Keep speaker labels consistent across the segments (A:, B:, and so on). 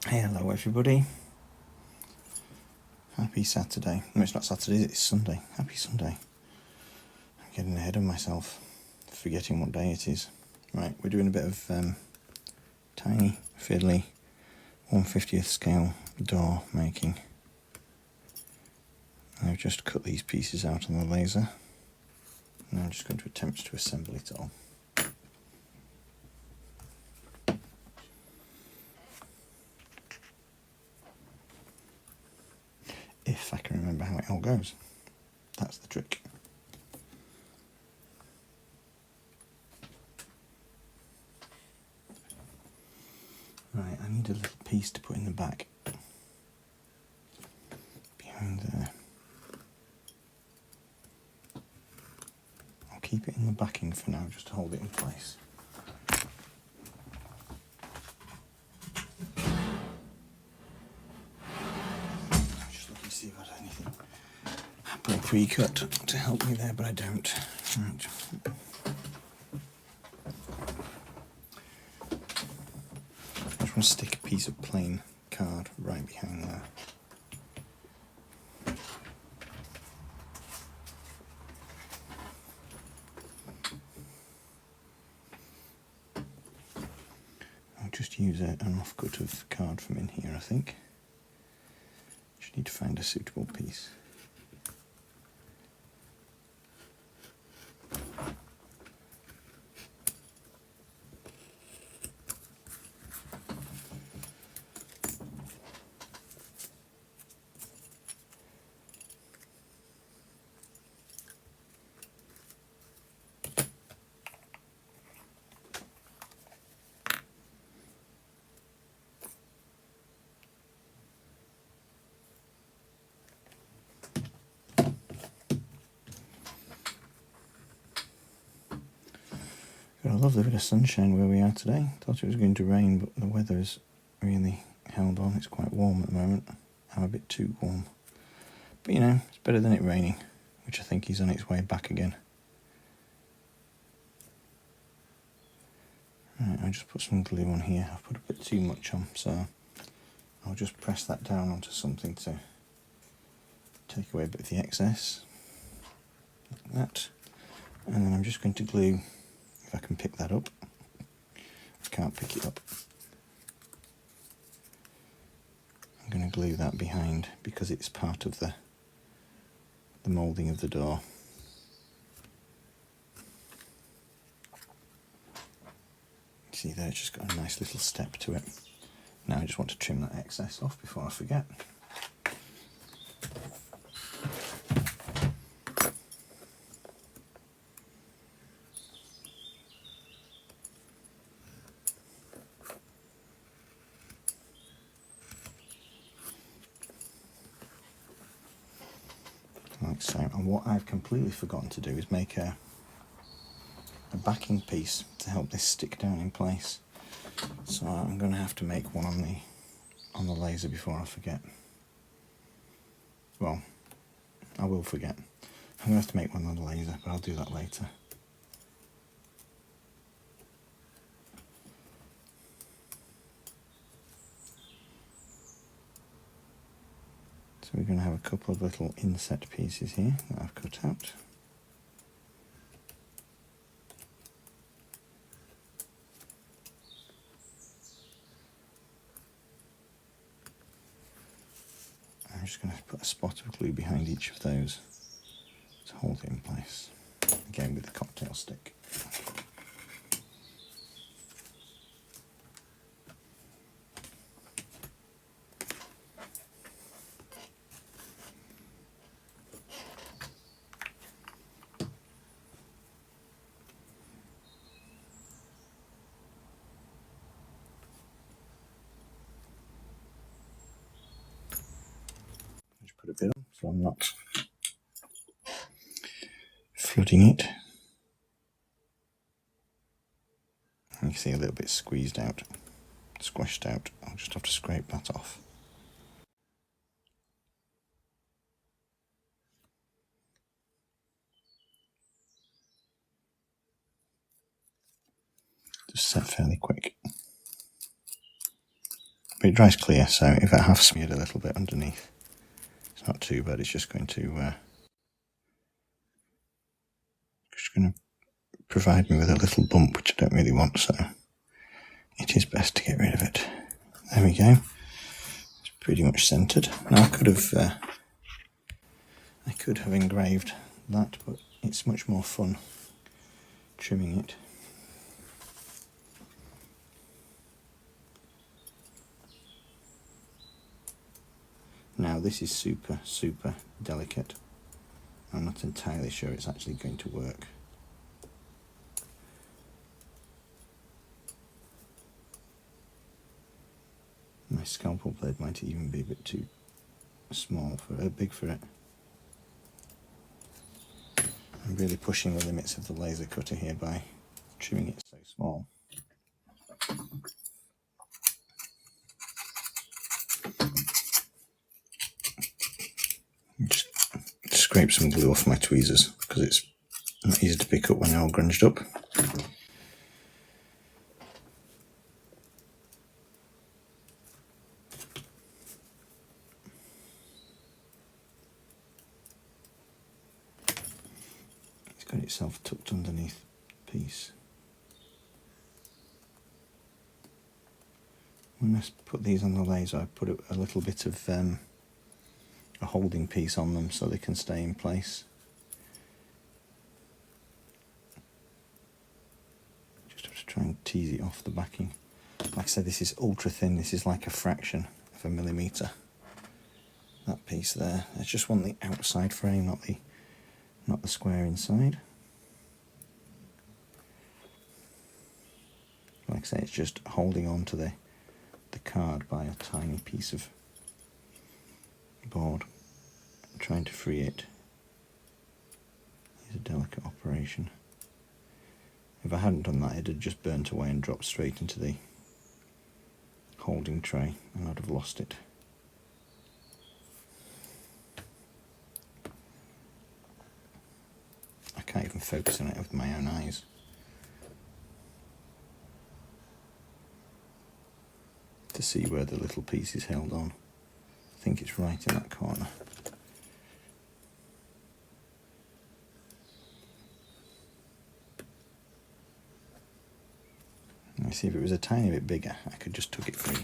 A: Hello everybody. Happy Saturday. No, it's not Saturday, it's Sunday. Happy Sunday. I'm getting ahead of myself, forgetting what day it is. Right, we're doing a bit of tiny, fiddly, 1/50th scale door making. I've just cut these pieces out on the laser. And I'm just going to attempt to assemble it all. If I can remember how it all goes. That's the trick. Right, I need a little piece to put in the back. Behind there. I'll keep it in the backing for now, just to hold it in place. Just looking to see if I have anything happily pre-cut to help me there, but I don't. Right. I just want to stick a piece of plain card right behind there. I'll just use an offcut of card from in here, I think. Just need to find a suitable piece. Got a lovely bit of sunshine where we are today. Thought it was going to rain, but the weather's really held on. It's quite warm at the moment. I'm a bit too warm. But you know, it's better than it raining, which I think is on its way back again. Right, I'll just put some glue on here. I've put a bit too much on, so I'll just press that down onto something to take away a bit of the excess. Like that. And then I'm just going to glue, if I can pick that up. I can't pick it up. I'm going to glue that behind because it's part of the moulding of the door. See there, it's just got a nice little step to it. Now I just want to trim that excess off before I forget. Like so. And what I've completely forgotten to do is make a backing piece to help this stick down in place. So I'm going to have to make one on the laser before I forget. Well, I will forget. I'm going to have to make one on the laser, but I'll do that later. So we're going to have a couple of little inset pieces here that I've cut out. I'm just going to put a spot of glue behind each of those to hold it in place, again with the cocktail stick. Just put a bit on so I'm not flooding it. You can see a little bit squeezed out, squished out. I'll just have to scrape that off. Just set fairly quick. But it dries clear, so if I have smeared a little bit underneath, it's not too bad. It's just going to provide me with a little bump, which I don't really want, so it is best to get rid of it. There we go. It's pretty much centered. Now I could have engraved that, but it's much more fun trimming it. Now this is super, super delicate. I'm not entirely sure it's actually going to work. My scalpel blade might even be a bit too small for it, big for it. I'm really pushing the limits of the laser cutter here by trimming it so small. Just scrape some glue off my tweezers because it's not easy to pick up when they're all grunged up. It's got itself tucked underneath the piece. When I put these on the laser, I put a little bit of a holding piece on them so they can stay in place. Just have to try and tease it off the backing. Like I said, this is ultra thin. This is like a fraction of a millimetre. That piece there. I just want the outside frame, not the square inside. Like I say, it's just holding on to the card by a tiny piece of board. Trying to free it is a delicate operation. If I hadn't done that, it'd have just burnt away and dropped straight into the holding tray, and I'd have lost it. I can't even focus on it with my own eyes. To see where the little piece is held on. I think it's right in that corner. You see, if it was a tiny bit bigger, I could just tuck it free.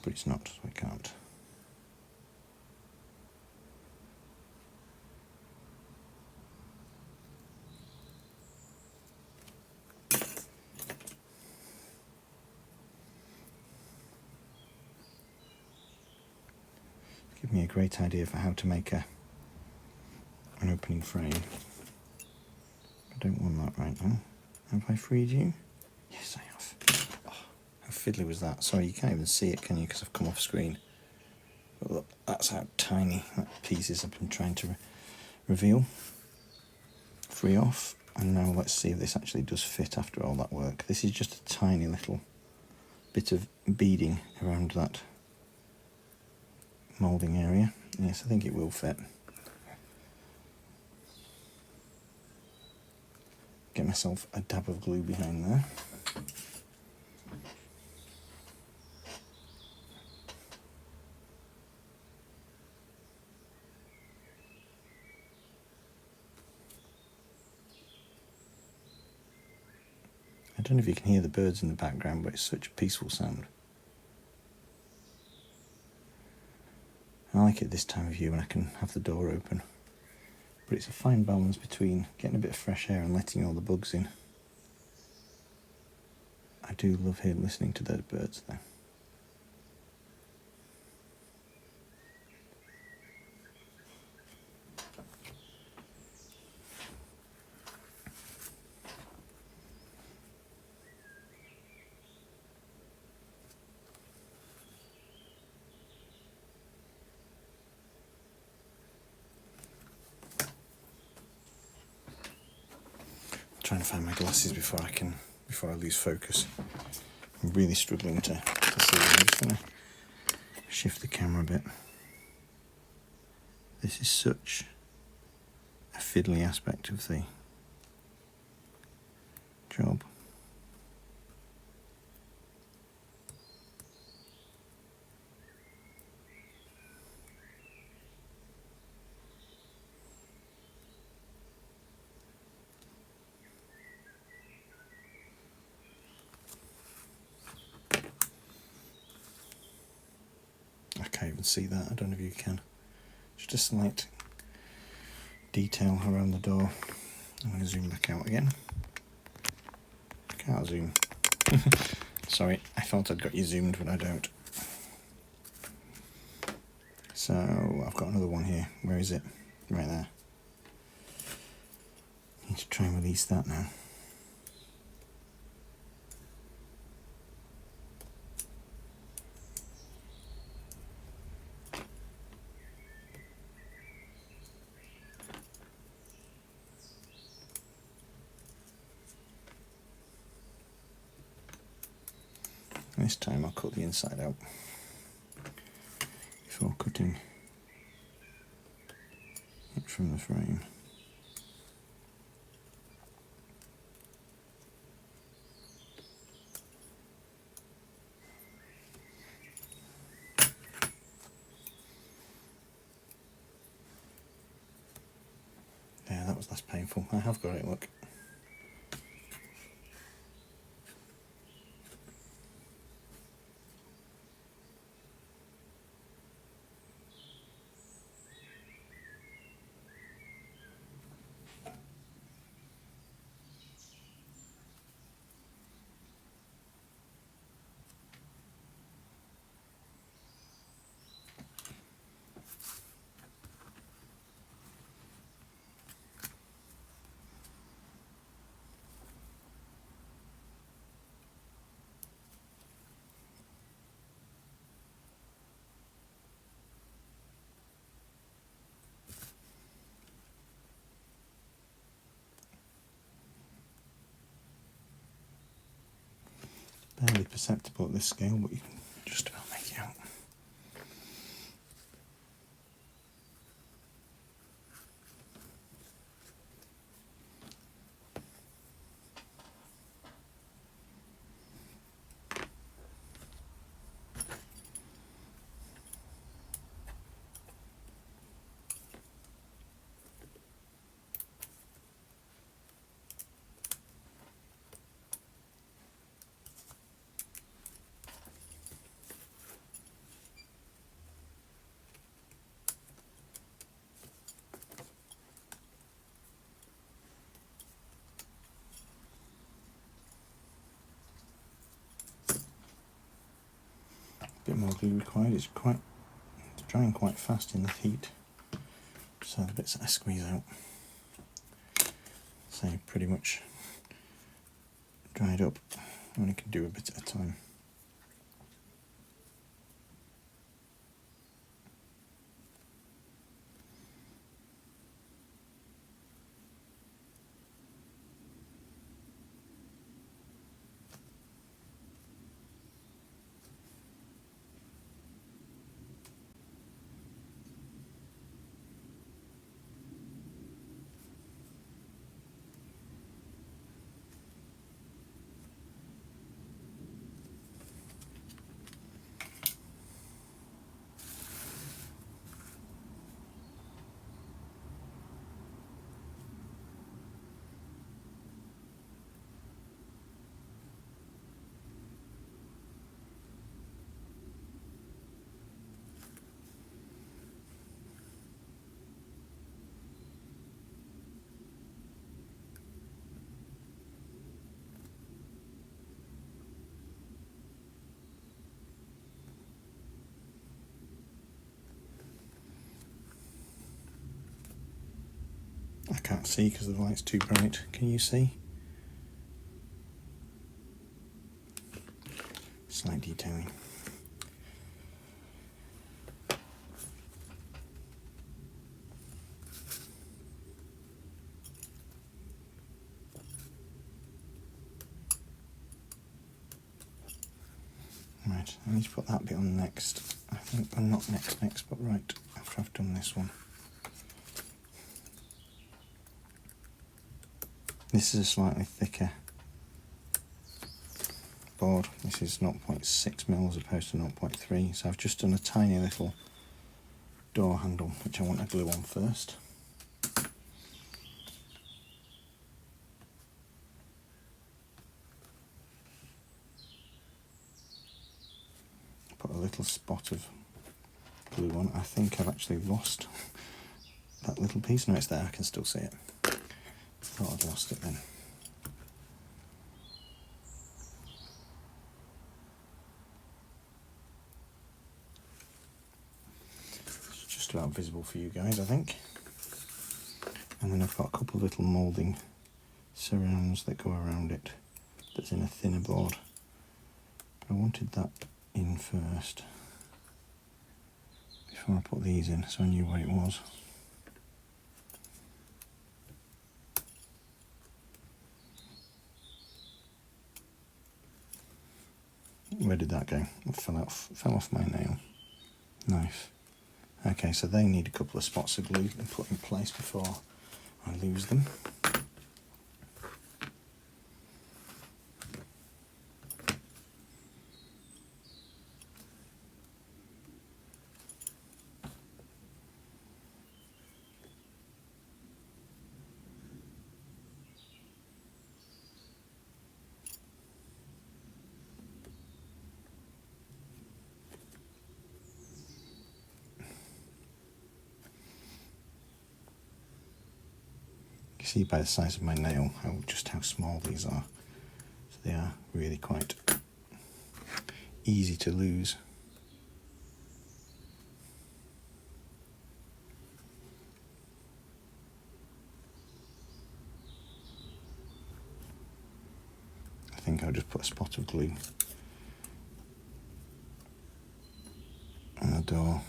A: But it's not, so I can't. Give me a great idea for how to make an opening frame. I don't want that right now. Have I freed you? Yes, I have. Oh, how fiddly was that? Sorry, you can't even see it, can you? Because I've come off screen. But look, that's how tiny that piece is I've been trying to reveal. Free off. And now let's see if this actually does fit after all that work. This is just a tiny little bit of beading around that moulding area. Yes, I think it will fit. Get myself a dab of glue behind there. I don't know if you can hear the birds in the background, but it's such a peaceful sound. I like it this time of year when I can have the door open. But it's a fine balance between getting a bit of fresh air and letting all the bugs in. I do love listening to those birds though. Trying to find my glasses before I lose focus. I'm really struggling to see. I'm just going to shift the camera a bit. This is such a fiddly aspect of the job. can't even see that, I don't know if you can. Just a slight detail around the door. I'm going to zoom back out again. Can't zoom. Sorry, I thought I'd got you zoomed, but I don't. So I've got another one here. Where is it? Right there. Need to try and release that now. This time I'll cut the inside out before cutting it from the frame. Yeah, that was less painful. I have got it, look. Barely perceptible at this scale, but you can just about make it out. Bit more glue required. It's drying quite fast in the heat, so the bits that I squeeze out, so pretty much dried up. I only can do a bit at a time. I can't see because the light's too bright. Can you see? Slight detailing. Right, I need to put that bit on next. I think, well, not next, but right after I've done this one. This is a slightly thicker board. This is 0.6mm as opposed to 0.3, so I've just done a tiny little door handle which I want to glue on first. Put a little spot of glue on. I think I've actually lost that little piece. No, it's there, I can still see it. I thought I'd lost it then. It's just about visible for you guys, I think. And then I've got a couple of little moulding surrounds that go around it that's in a thinner board. I wanted that in first before I put these in, so I knew what it was. Where did that go? It fell off my nail. Nice. Okay, so they need a couple of spots of glue to put in place before I lose them. You see by the size of my nail just how small these are. So they are really quite easy to lose. I think I'll just put a spot of glue on the door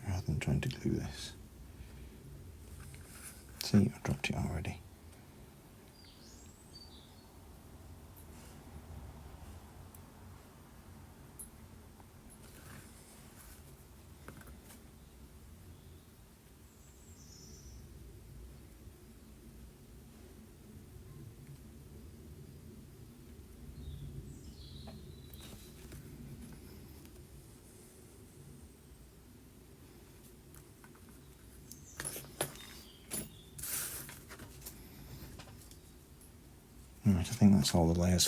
A: rather than trying to glue this. See, I dropped it already. Right, I think that's all the layers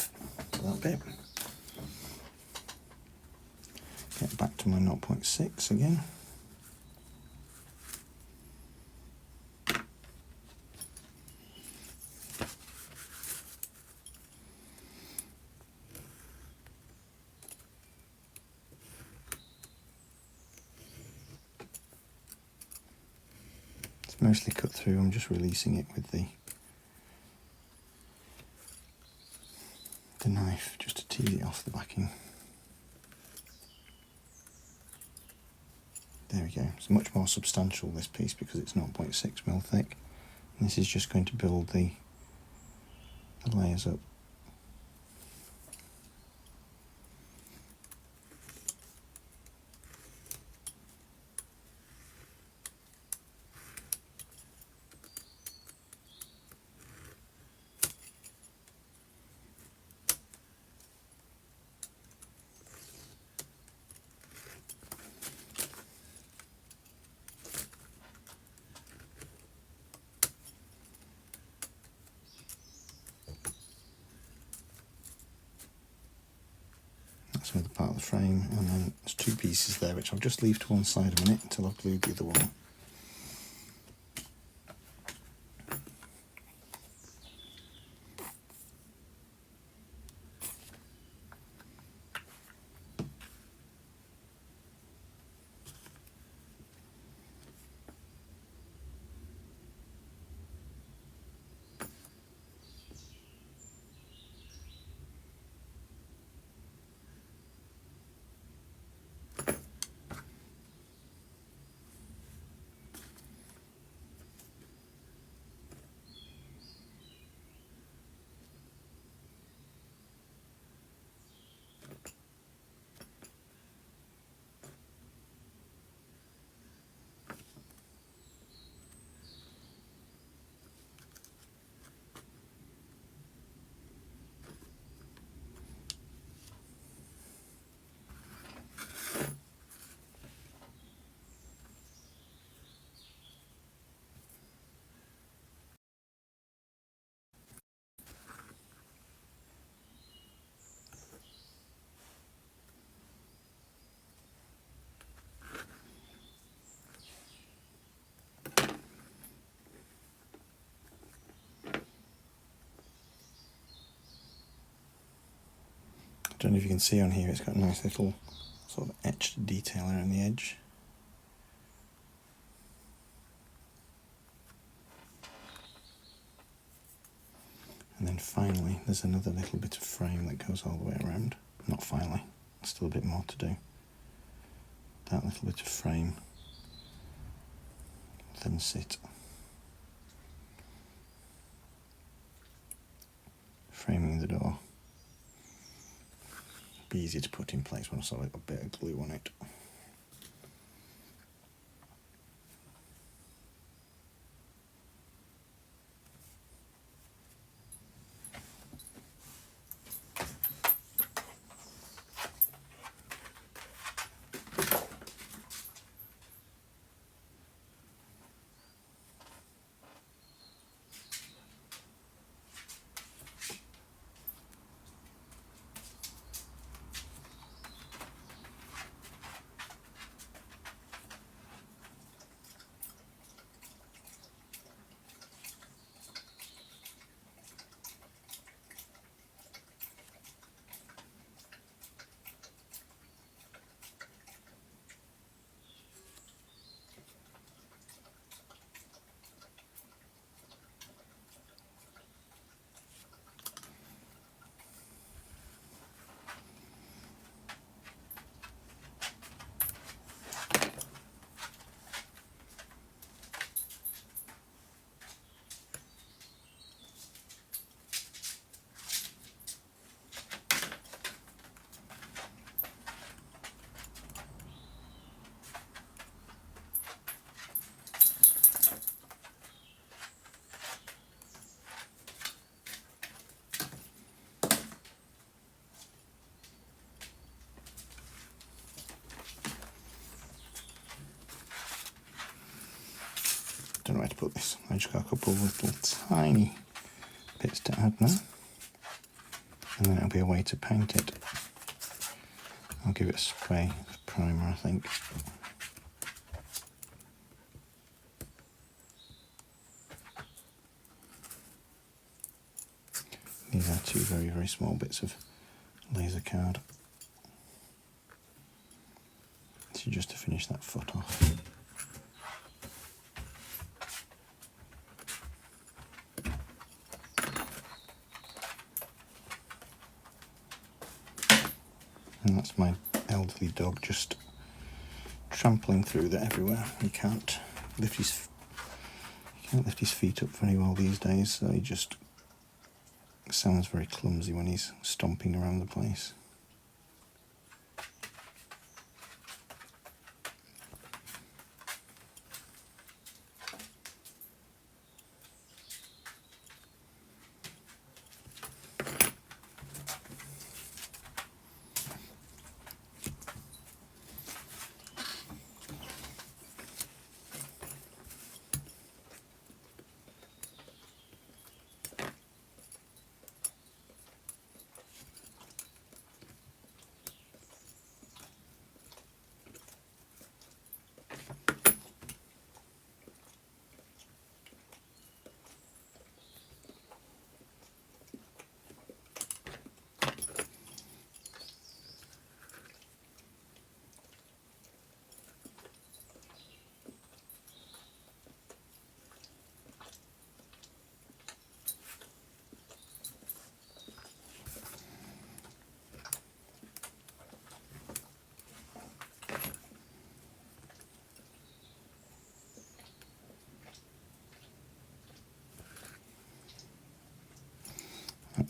A: for that bit. Get back to my 0.6 again. It's mostly cut through, I'm just releasing it with the knife just to tease it off the backing. There we go. It's much more substantial, this piece, because it's 0.6mm thick. And this is just going to build the layers up. That's another part of the frame, and then there's two pieces there which I'll just leave to one side a minute until I've glued the other one. don't know if you can see on here, it's got a nice little sort of etched detail around the edge. And then finally, there's another little bit of frame that goes all the way around. Not finally, still a bit more to do. That little bit of frame then sit, framing the door. Be easy to put in place once I've got a bit of glue on it. Don't know where to put this. I just got a couple of little tiny bits to add now, and then it'll be a way to paint it. I'll give it a spray of primer, I think. These are two very, very small bits of laser card. So just to finish that foot off. And that's my elderly dog just trampling through that everywhere. He can't lift his feet up very well these days, so he just sounds very clumsy when he's stomping around the place.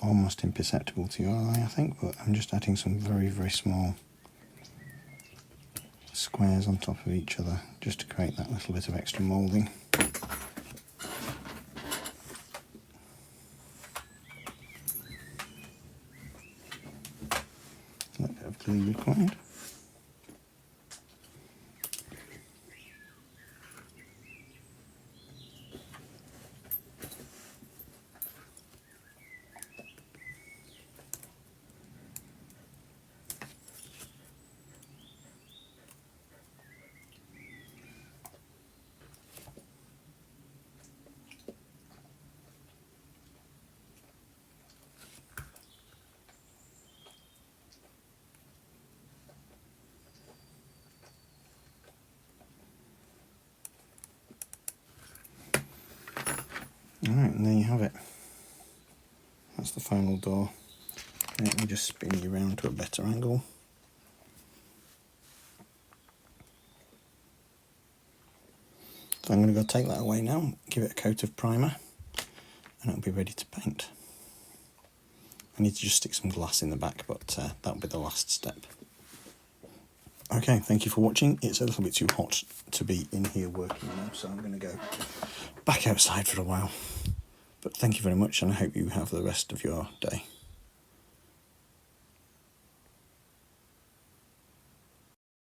A: Almost imperceptible to your eye, I think, but I'm just adding some very, very small squares on top of each other just to create that little bit of extra moulding. A little bit of glue required. Alright, and there you have it. That's the final door. Let me just spin you around to a better angle. So I'm going to go take that away now, give it a coat of primer, and it'll be ready to paint. I need to just stick some glass in the back, but that'll be the last step. Okay, thank you for watching. It's a little bit too hot to be in here working now, so I'm going to go back outside for a while. But thank you very much, and I hope you have the rest of your day.